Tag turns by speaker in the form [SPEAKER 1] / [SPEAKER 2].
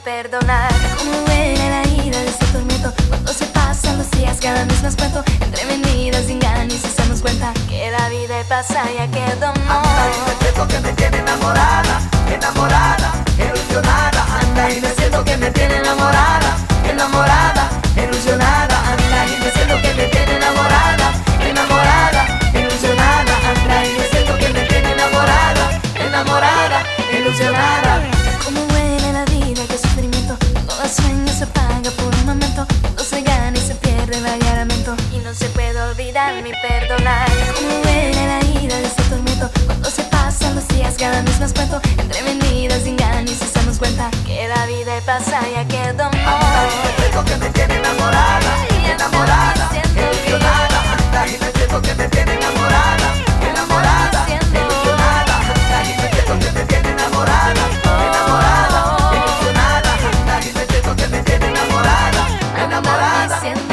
[SPEAKER 1] perdonar. Cómo duele la ida de ese tormento cuando se pasan los días, cada vez más cuento. Entre mentiras y engaños nos damos cuenta que la vida pasa y aquel dolor.
[SPEAKER 2] Anda y me siento que me tiene enamorada, enamorada, ilusionada. Anda y me siento que me tiene enamorada, enamorada, ilusionada. Anda y me siento que me tiene enamorada, enamorada, ilusionada. Anda y me siento que me tiene enamorada, enamorada, ilusionada.
[SPEAKER 1] Cómo huele la vida, qué sufrimiento. Todo sueño se apaga por un momento. Todo se gana y se pierde vagamente. Y no se puede olvidar ni perdonar. Cómo huele la ida de ese tormento cuando se pasan los días, cada vez más cuento. Entre mentiras y engaños nos damos cuenta que la vida pasa y aquel dolor.
[SPEAKER 2] Anda y me siento que me tiene enamorada, enamorada, ilusionada. Anda y me siento que me tiene enamorada, enamorada, ilusionada. Anda y me siento que me tiene enamorada, enamorada, ilusionada. Anda y me siento que me tiene enamorada, enamorada.